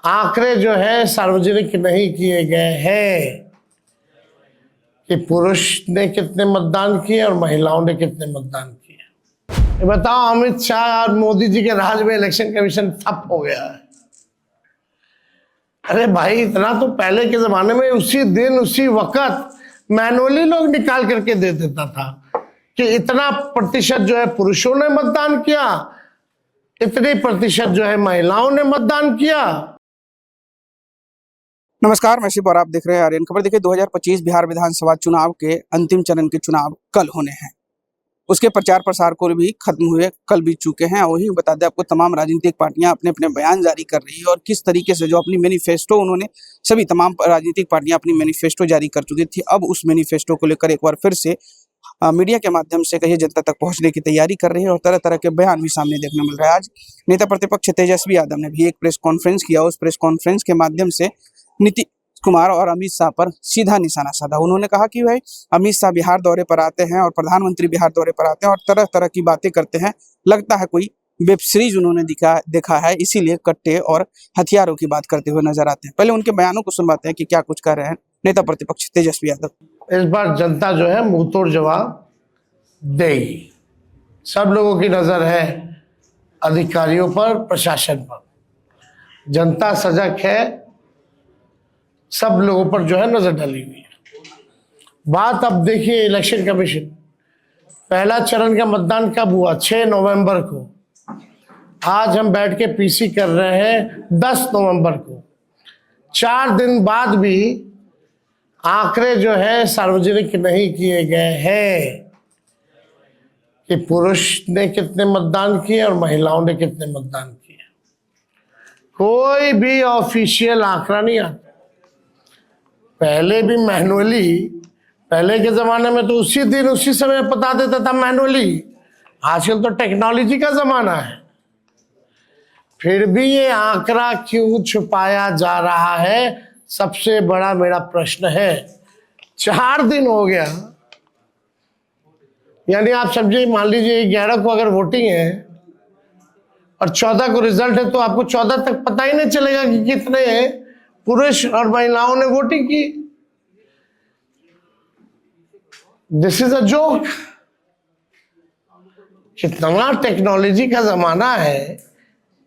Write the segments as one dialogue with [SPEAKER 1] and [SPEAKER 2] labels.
[SPEAKER 1] आंकड़े जो है सार्वजनिक नहीं किए गए हैं कि पुरुष ने कितने मतदान किए और महिलाओं ने कितने मतदान किए। ये बताओ, अमित शाह और मोदी जी के राज में इलेक्शन कमीशन ठप हो गया है। अरे भाई, इतना तो पहले के जमाने में उसी दिन उसी वक्त मैनुअली लोग निकाल करके दे देता था कि इतना प्रतिशत जो है पुरुषों ने मतदान किया, इतनी प्रतिशत जो है महिलाओं ने मतदान किया।
[SPEAKER 2] नमस्कार, मैं शिव और आप देख रहे हैं आर्यन खबर। देखिए, 2025 बिहार विधानसभा चुनाव के अंतिम चरण के चुनाव कल होने हैं। उसके प्रचार प्रसार को भी खत्म हुए, कल बीत चुके हैं। वही बता दें आपको, तमाम राजनीतिक पार्टियां अपने अपने बयान जारी कर रही है और किस तरीके से जो अपनी मैनिफेस्टो उन्होंने तमाम राजनीतिक पार्टियां अपनी मैनिफेस्टो जारी कर चुकी थी। अब उस मैनिफेस्टो को लेकर एक बार फिर से मीडिया के माध्यम से कहीं जनता तक पहुंचने की तैयारी कर रही है और तरह तरह के बयान भी सामने देखने मिल रहा है। आज नेता प्रतिपक्ष तेजस्वी यादव ने भी एक प्रेस कॉन्फ्रेंस किया। उस प्रेस कॉन्फ्रेंस के माध्यम से नीतीश कुमार और अमित शाह पर सीधा निशाना साधा। उन्होंने कहा कि भाई, अमित शाह बिहार दौरे पर आते हैं और प्रधानमंत्री बिहार दौरे पर आते हैं और तरह तरह की बातें करते हैं, लगता है कोई वेब सीरीज उन्होंने देखा है, इसीलिए कट्टे और हथियारों की बात करते हुए नजर आते हैं। पहले उनके बयानों को सुनवाते हैं कि क्या कुछ कह रहे हैं नेता प्रतिपक्ष तेजस्वी यादव।
[SPEAKER 1] इस बार जनता जो है मुंह तोड़ जवाब देगी। सब लोगों की नजर है अधिकारियों पर, प्रशासन पर। जनता सजग है, सब लोगों पर जो है नजर डाली हुई है। बात अब देखिए, इलेक्शन कमीशन पहला चरण का मतदान कब हुआ? 6 नवंबर को। आज हम बैठ के पीसी कर रहे हैं 10 नवंबर को। 4 दिन बाद भी आंकड़े जो है सार्वजनिक नहीं किए गए हैं कि पुरुष ने कितने मतदान किए और महिलाओं ने कितने मतदान किए। कोई भी ऑफिशियल आंकड़ा नहीं आता। पहले भी मैनुअली, पहले के जमाने में तो उसी दिन उसी समय बता देता था मैनुअली। आजकल तो टेक्नोलॉजी का जमाना है, फिर भी ये आंकड़ा क्यों छुपाया जा रहा है, सबसे बड़ा मेरा प्रश्न है। 4 दिन हो गया, यानी आप समझिए, मान लीजिए 11 को अगर वोटिंग है और 14 को रिजल्ट है, तो आपको 14 तक पता ही नहीं चलेगा कि कितने पुरुष और महिलाओं ने वोटिंग की। This is a joke. कितना टेक्नोलॉजी का जमाना है,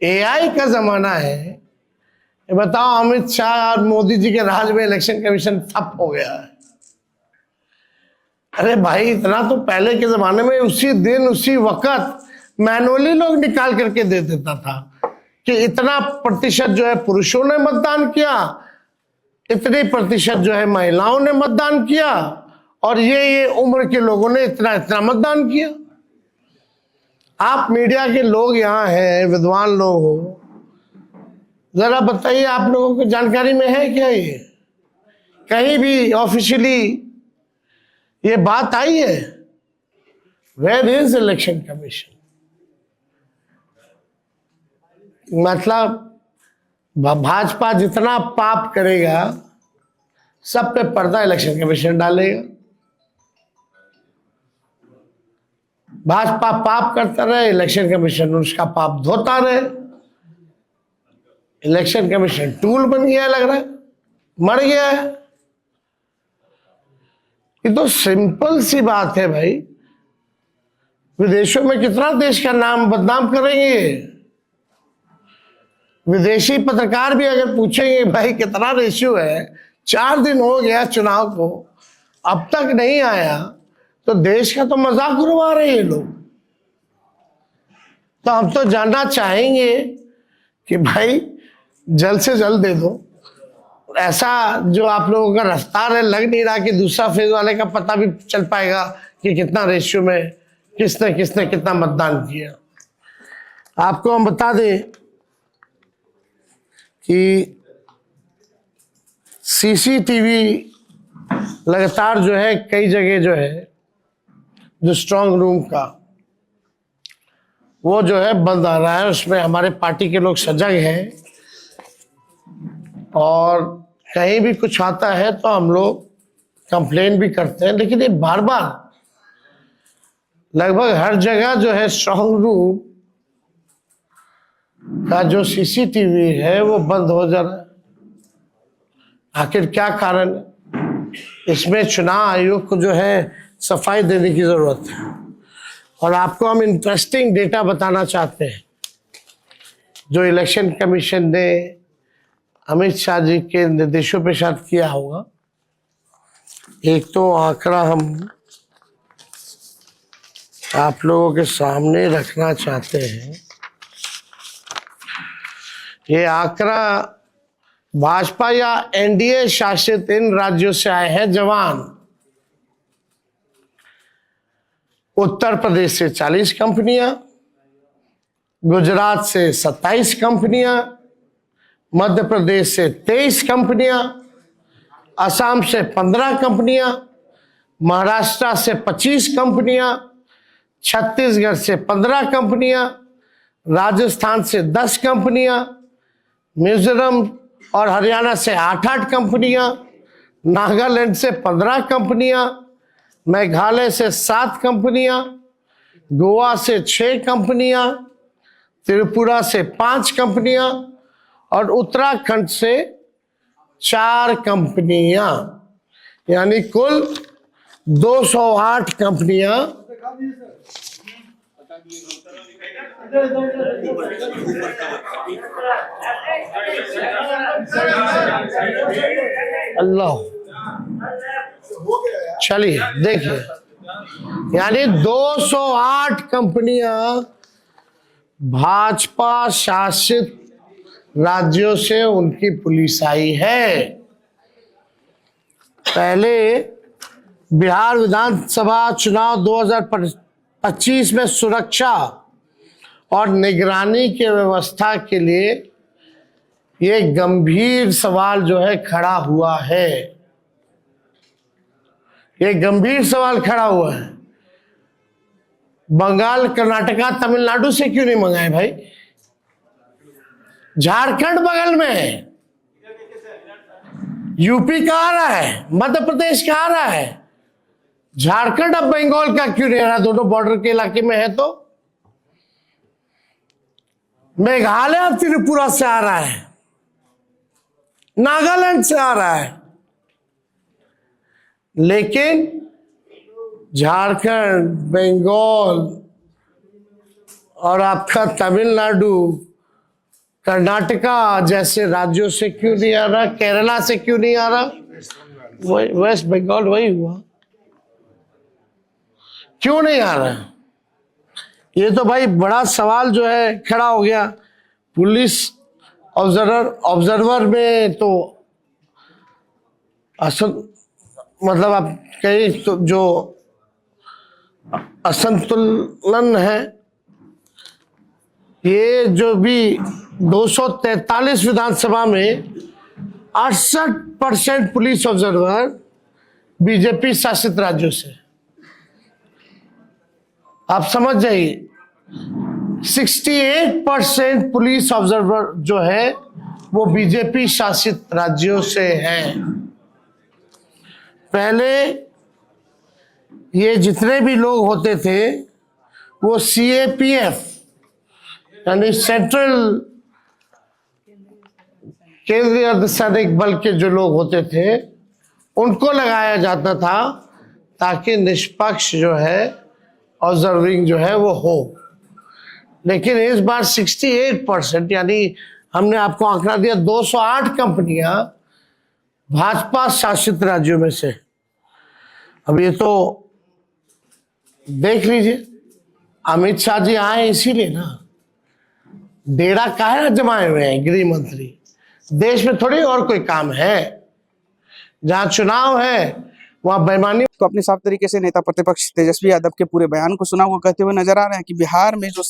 [SPEAKER 1] एआई का जमाना है। ये बताओ, अमित शाह और मोदी जी के राज में इलेक्शन कमीशन ठप हो गया है। अरे भाई, इतना तो पहले के जमाने में उसी दिन उसी वक्त मैनुअली लोग निकाल करके दे देता था कि इतना प्रतिशत जो है पुरुषों ने मतदान किया, इतनी प्रतिशत जो है महिलाओं ने मतदान किया और ये उम्र के लोगों ने इतना इतना मतदान किया। आप मीडिया के लोग यहाँ हैं, विद्वान लोग हो, जरा बताइए, आप लोगों को जानकारी में है क्या? ये कहीं भी ऑफिशियली ये बात आई है? Where is election commission? मतलब भाजपा जितना पाप करेगा, सब पे पर्दा इलेक्शन कमीशन डालेगा। भाजपा पाप करता रहे, इलेक्शन कमीशन उसका पाप धोता रहे। इलेक्शन कमीशन टूल बन गया, लग रहा है मर गया है। ये तो सिंपल सी बात है भाई। विदेशों में कितना देश का नाम बदनाम करेंगे। विदेशी पत्रकार भी अगर पूछेंगे भाई कितना रेशियो है, 4 दिन हो गया चुनाव को, अब तक नहीं आया, तो देश का तो मजाक उड़वा रहे हैं लोग। तो हम तो जानना चाहेंगे कि भाई जल्द से जल्द दे दो। ऐसा जो आप लोगों का रफ्तार है, लग नहीं रहा कि दूसरा फेज वाले का पता भी चल पाएगा कि कितना रेशियो में किसने किसने कितना मतदान किया। आपको हम बता दें कि सीसीटीवी लगातार जो है कई जगह जो है, जो स्ट्रांग रूम का वो जो है बंद आ रहा है। उसमें हमारे पार्टी के लोग सजग हैं और कहीं भी कुछ आता है तो हम लोग कंप्लेन भी करते हैं, लेकिन ये बार बार लगभग हर जगह जो है स्ट्रांग रूम का जो सीसीटीवी है वो बंद हो जा रहा है। आखिर क्या कारण है? इसमें चुनाव आयोग को जो है सफाई देने की जरूरत है। और आपको हम इंटरेस्टिंग डेटा बताना चाहते हैं जो इलेक्शन कमीशन ने अमित शाह जी के निर्देशों पे शायद किया होगा। एक तो आंकड़ा हम आप लोगों के सामने रखना चाहते हैं। ये आंकड़ा भाजपा या एनडीए शासित इन राज्यों से आए हैं जवान। उत्तर प्रदेश से 40 कंपनियां, गुजरात से 27 कंपनियां, मध्य प्रदेश से 23 कंपनियां, असम से 15 कंपनियां, महाराष्ट्र से 25 कंपनियां, छत्तीसगढ़ से 15 कंपनियां, राजस्थान से 10 कंपनियां, मिजोरम और हरियाणा से 8-8 कंपनियां, नागालैंड से 15 कंपनियां, मेघालय से 7 कंपनियां, गोवा से 6 कंपनियां, त्रिपुरा से 5 कंपनियां और उत्तराखंड से 4 कंपनियां, यानी कुल 208 कंपनियां अल्लाह। चलिए देखिए, यानी 208 कंपनियां भाजपा शासित राज्यों से उनकी पुलिस आई है। पहले बिहार विधानसभा चुनाव 2025 में सुरक्षा और निगरानी की व्यवस्था के लिए ये गंभीर सवाल जो है खड़ा हुआ है। ये गंभीर सवाल खड़ा हुआ है। बंगाल, कर्नाटका, तमिलनाडु से क्यों नहीं मंगाए भाई? झारखंड बगल में है, यूपी का आ रहा है, मध्य प्रदेश का आ रहा है, झारखंड अब बंगाल का क्यों नहीं आ रहा? दोनों बॉर्डर के इलाके में है। तो मेघालय अब त्रिपुरा से आ रहा है, नागालैंड से आ रहा है, लेकिन झारखंड, बंगाल और आपका तमिलनाडु, कर्नाटका जैसे राज्यों से क्यों नहीं आ रहा? केरला से क्यों नहीं आ रहा? वेस्ट बंगाल वही हुआ, क्यों नहीं आ रहा? ये तो भाई बड़ा सवाल जो है खड़ा हो गया। पुलिस ऑब्जर्वर में तो असल मतलब आप कहीं तो जो असंतुलन है, ये जो भी 243 विधानसभा में 68% पुलिस ऑब्जर्वर बीजेपी शासित राज्यों से। आप समझ जाइए, 68% पुलिस ऑब्जर्वर जो है वो बीजेपी शासित राज्यों से हैं। पहले ये जितने भी लोग होते थे वो सीएपीएफ यानी सेंट्रल केंद्रीय अर्धसैनिक बल के जो लोग होते थे उनको लगाया जाता था ताकि निष्पक्ष जो है ऑब्जर्विंग जो है वो हो। लेकिन इस बार 68% यानी हमने आपको आंकड़ा दिया 208 कंपनियां भाजपा शासित राज्यों में से। अब ये तो देख लीजिए, अमित शाह जी आए इसीलिए ना, डेरा काहे जमाए हुए हैं गृह मंत्री। देश में थोड़ी और कोई काम है, जहां चुनाव है वहां बेईमानी।
[SPEAKER 2] तो अपने साफ तरीके से नेता प्रतिपक्ष तेजस्वी यादव के पूरे बयान को सुना हुआ कहते हुए नजर आ रहे हैं कि बिहार में जो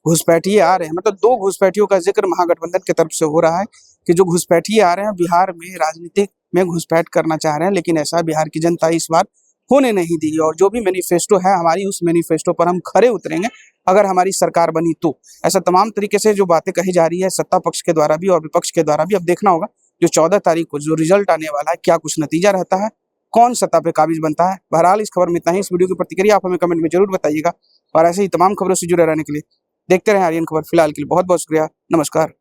[SPEAKER 2] घुसपैठिए आ रहे हैं, मतलब 2 घुसपैठियों का जिक्र महागठबंधन की तरफ से हो रहा है कि जो घुसपैठिए आ रहे हैं बिहार में राजनीतिक में घुसपैठ करना चाह रहे हैं, लेकिन ऐसा बिहार की जनता इस बार होने नहीं दी। और जो भी मैनिफेस्टो है हमारी, उस मैनिफेस्टो पर हम खरे उतरेंगे अगर हमारी सरकार बनी तो। ऐसा तमाम तरीके से जो बातें कही जा रही है सत्ता पक्ष के द्वारा भी और विपक्ष के द्वारा भी। अब देखना होगा जो 14 तारीख को जो रिजल्ट आने वाला है, क्या कुछ नतीजा रहता है, कौन सत्ता पे काबिज बनता है। बहरहाल इस खबर में इतना ही। इस वीडियो की प्रतिक्रिया आप हमें कमेंट में जरूर बताइएगा और ऐसे ही तमाम खबरों से जुड़े रहने के लिए देखते रहे आर्यन खबर। फिलहाल के लिए बहुत बहुत शुक्रिया, नमस्कार।